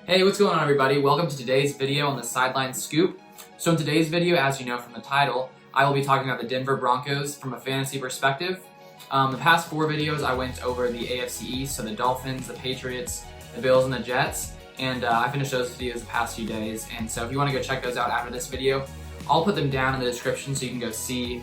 Hey, what's going on everybody? Welcome to today's video on the Sideline Scoop. So in today's video, as you know from the title, I will be talking about the Denver Broncos from a fantasy perspective. The past 4 videos I went over the AFC East, so the Dolphins, the Patriots, the Bills, and the Jets, and I finished those videos the past few days. And so if you want to go check those out after this video, I'll put them down in the description so you can go see,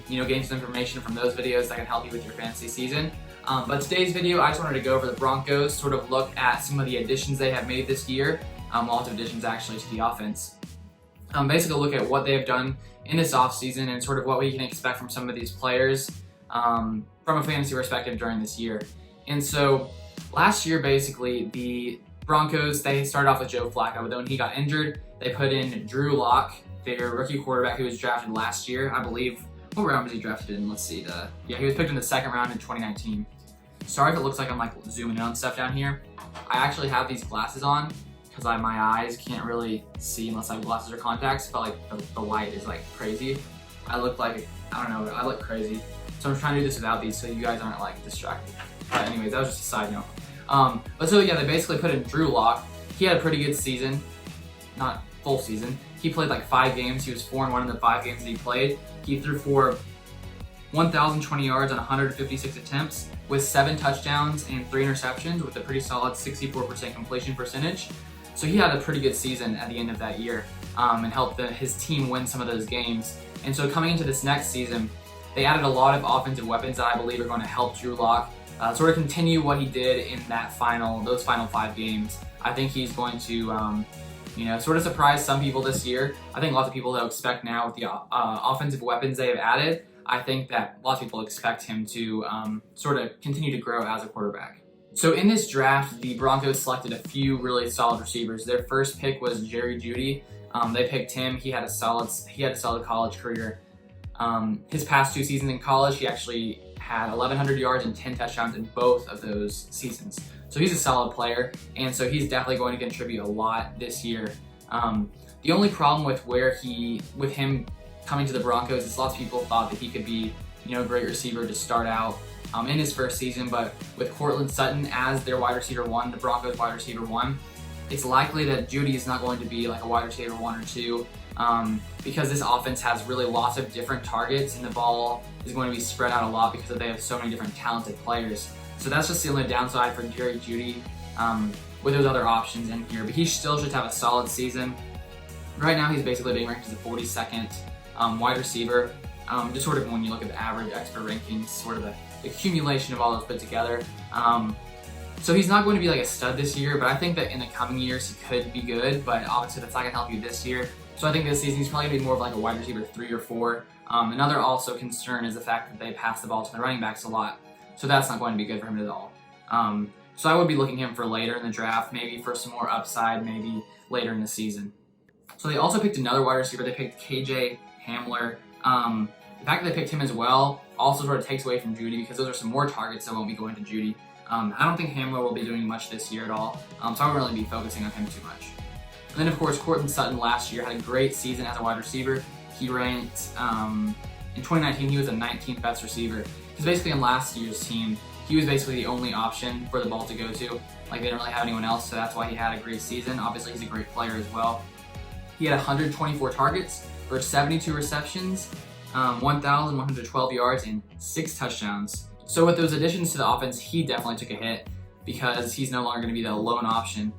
gain some information from those videos that can help you with your fantasy season. But today's video, I just wanted to go over the Broncos, sort of look at some of the additions they have made this year, lots of additions actually to the offense. Basically look at what they have done in this offseason and sort of what we can expect from some of these players from a fantasy perspective during this year. And so last year, basically, the Broncos, they started off with Joe Flacco, but then when he got injured, they put in Drew Lock, their rookie quarterback who was drafted last year, I believe. What round was he drafted in? Let's see. He was picked in the 2nd round in 2019. Sorry if it looks like I'm like zooming in on stuff down here. I actually have these glasses on because my eyes can't really see unless I have glasses or contacts, but like the light is like crazy. I look like, I don't know, I look crazy. So I'm trying to do this without these so you guys aren't like distracted. But anyways, that was just a side note. They basically put in Drew Lock. He had a pretty good season, not full season. He played like 5 games. He was 4-1 in the 5 games that he played. He threw for 1,020 yards on 156 attempts with 7 touchdowns and 3 interceptions with a pretty solid 64% completion percentage. So he had a pretty good season at the end of that year and helped his team win some of those games. And so coming into this next season, they added a lot of offensive weapons that I believe are going to help Drew Lock sort of continue what he did in those final 5 games. I think he's going to sort of surprise some people this year. I think lots of people that expect now with the offensive weapons they have added, I think that lots of people expect him to sort of continue to grow as a quarterback. So in this draft, the Broncos selected a few really solid receivers. Their first pick was Jeudy. They picked him. He had a solid college career. His past 2 seasons in college, he actually had 1,100 yards and 10 touchdowns in both of those seasons. So he's a solid player, and so he's definitely going to contribute a lot this year. The only problem with him coming to the Broncos is lots of people thought that he could be, a great receiver to start out in his first season, but with Courtland Sutton as their wide receiver 1, the Broncos wide receiver 1, it's likely that Jeudy is not going to be like a wide receiver 1 or 2 because this offense has really lots of different targets and the ball is going to be spread out a lot because they have so many different talented players. So that's just the only downside for Jeudy with those other options in here. But he still should have a solid season. Right now, he's basically being ranked as the 42nd wide receiver. Just sort of when you look at the average expert rankings, sort of the accumulation of all those put together. So he's not going to be like a stud this year, but I think that in the coming years he could be good. But obviously that's not going to help you this year. So I think this season he's probably going to be more of like a wide receiver 3 or 4. Another also concern is the fact that they pass the ball to the running backs a lot. So that's not going to be good for him at all. So I would be looking him for later in the draft, maybe for some more upside, maybe later in the season. So they also picked another wide receiver. They picked KJ Hamler. The fact that they picked him as well also sort of takes away from Jeudy because those are some more targets that won't be going to Jeudy. I don't think Hamler will be doing much this year at all, so I won't really be focusing on him too much. And then of course, Courtland Sutton last year had a great season as a wide receiver. He ranked, in 2019, he was the 19th best receiver. Because basically in last year's team, he was basically the only option for the ball to go to. Like they didn't really have anyone else, so that's why he had a great season. Obviously he's a great player as well. He had 124 targets for 72 receptions, 1,112 yards, and 6 touchdowns. So with those additions to the offense, he definitely took a hit because he's no longer going to be the lone option.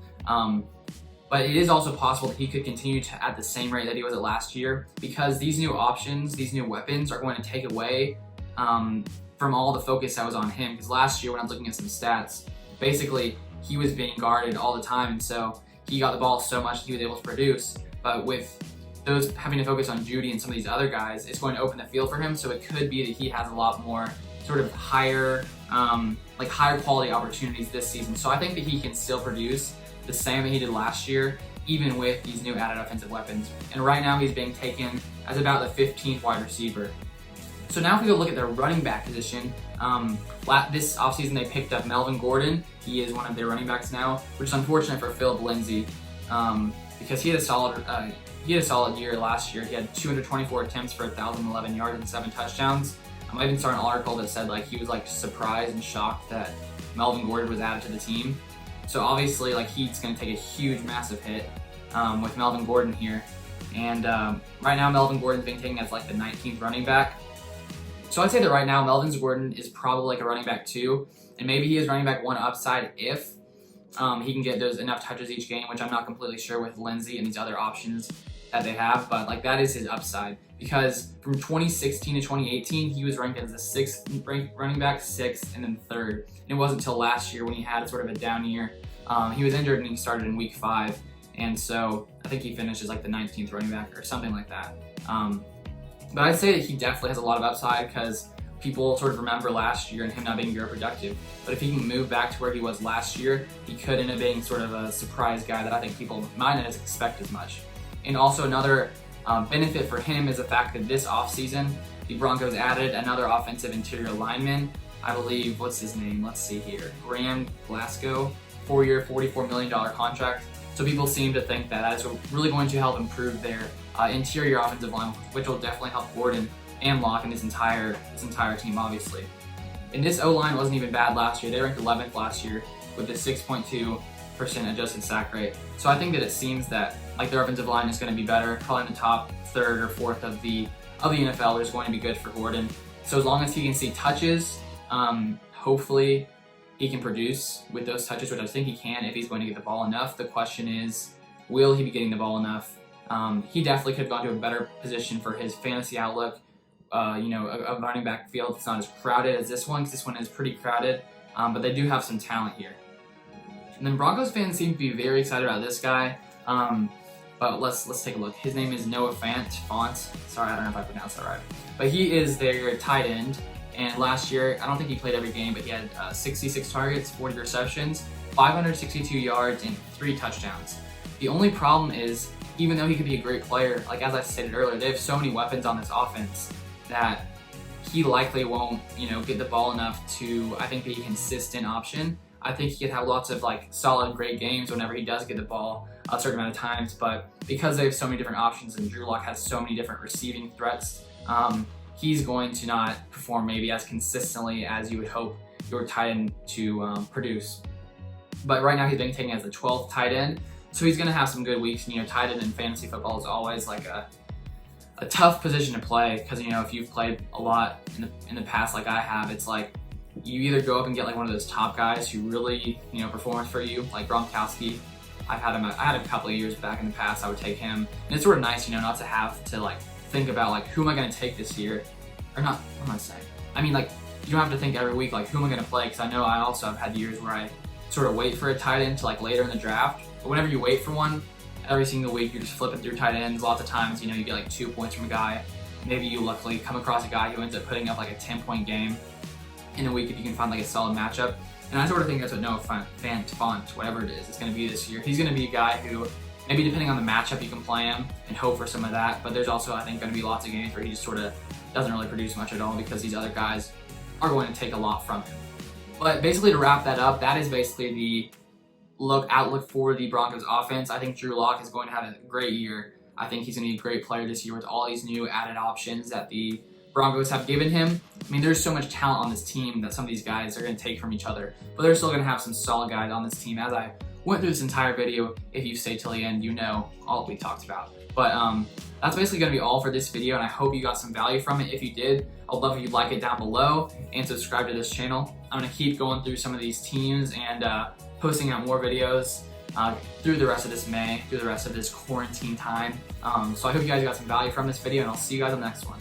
But it is also possible that he could continue to at the same rate that he was at last year because these new options, these new weapons are going to take away from all the focus that was on him. Because last year when I was looking at some stats, basically he was being guarded all the time, and so he got the ball so much that he was able to produce. But with those having to focus on Jeudy and some of these other guys, it's going to open the field for him. So it could be that he has a lot more sort of higher quality opportunities this season. So I think that he can still produce the same that he did last year, even with these new added offensive weapons. And right now he's being taken as about the 15th wide receiver. So now if we go look at their running back position, this offseason they picked up Melvin Gordon. He is one of their running backs now, which is unfortunate for Philip Lindsay because he had a solid year last year. He had 224 attempts for 1,011 yards and 7 touchdowns. I even saw an article that said like he was like surprised and shocked that Melvin Gordon was added to the team. So obviously, like, he's going to take a huge, massive hit with Melvin Gordon here. And right now, Melvin Gordon's being taken as like the 19th running back. So I'd say that right now, Melvin Gordon is probably like a running back 2, and maybe he is running back 1 upside if he can get those enough touches each game, which I'm not completely sure with Lindsey and these other options that they have, but like that is his upside, because from 2016 to 2018, he was ranked as the 6th ranked running back, 6th, and then 3rd. And it wasn't until last year when he had sort of a down year. He was injured and he started in week 5, and so I think he finished as like the 19th running back or something like that. But I'd say that he definitely has a lot of upside, because people sort of remember last year and him not being very productive. But if he can move back to where he was last year, he could end up being sort of a surprise guy that I think people might not expect as much. And also another benefit for him is the fact that this offseason, the Broncos added another offensive interior lineman. I believe, what's his name? Let's see here. Graham Glasgow, 4-year, $44 million contract. So people seem to think that that is really going to help improve their interior offensive line, which will definitely help Gordon and Locke and this entire team, obviously. And this O-line wasn't even bad last year. They ranked 11th last year with a 6.2% adjusted sack rate. So I think that it seems that like their offensive line is going to be better, probably in the top 3rd or 4th of the NFL. Is going to be good for Gordon. So as long as he can see touches, hopefully he can produce with those touches, which I think he can if he's going to get the ball enough. The question is, will he be getting the ball enough? He definitely could have gone to a better position for his fantasy outlook. A running back field that's not as crowded as this one, because this one is pretty crowded, but they do have some talent here. And then Broncos fans seem to be very excited about this guy, but let's take a look. His name is Noah Fant. Sorry, I don't know if I pronounced that right. But he is their tight end, and last year, I don't think he played every game, but he had 66 targets, 40 receptions, 562 yards, and 3 touchdowns. The only problem is, even though he could be a great player, like as I stated earlier, they have so many weapons on this offense that he likely won't, get the ball enough to, I think, be a consistent option. I think he could have lots of like solid, great games whenever he does get the ball a certain amount of times, but because they have so many different options and Drew Lock has so many different receiving threats, he's going to not perform maybe as consistently as you would hope your tight end to produce. But right now he's being taken as the 12th tight end, so he's going to have some good weeks. Tight end in fantasy football is always like a tough position to play, because if you've played a lot in the past like I have, it's like you either go up and get like one of those top guys who really performs for you, like Gronkowski. I had him a couple of years back in the past. I would take him, and it's sort of nice not to have to like think about like who am I going to take this year, or not. What am I saying? I mean, like, you don't have to think every week like who am I going to play, because I know I also have had years where I sort of wait for a tight end to like later in the draft. But whenever you wait for one, every single week you're just flipping through tight ends. Lots of times, you get like 2 points from a guy. Maybe you luckily come across a guy who ends up putting up like a 10-point game in a week if you can find like a solid matchup. And I sort of think that's what Noah Fant, whatever it is going to be this year. He's going to be a guy who, maybe depending on the matchup, you can play him and hope for some of that. But there's also, I think, going to be lots of games where he just sort of doesn't really produce much at all, because these other guys are going to take a lot from him. But basically, to wrap that up, that is basically the outlook for the Broncos offense. I think Drew Lock is going to have a great year. I think he's going to be a great player this year with all these new added options that the Broncos have given him. I mean, there's so much talent on this team that some of these guys are going to take from each other, but they're still going to have some solid guys on this team. As I went through this entire video, if you stay till the end, all we talked about. But that's basically going to be all for this video, and I hope you got some value from it. If you did, I'd love if you'd like it down below and subscribe to this channel. I'm going to keep going through some of these teams and posting out more videos through the rest of this May, through the rest of this quarantine time. So I hope you guys got some value from this video, and I'll see you guys on the next one.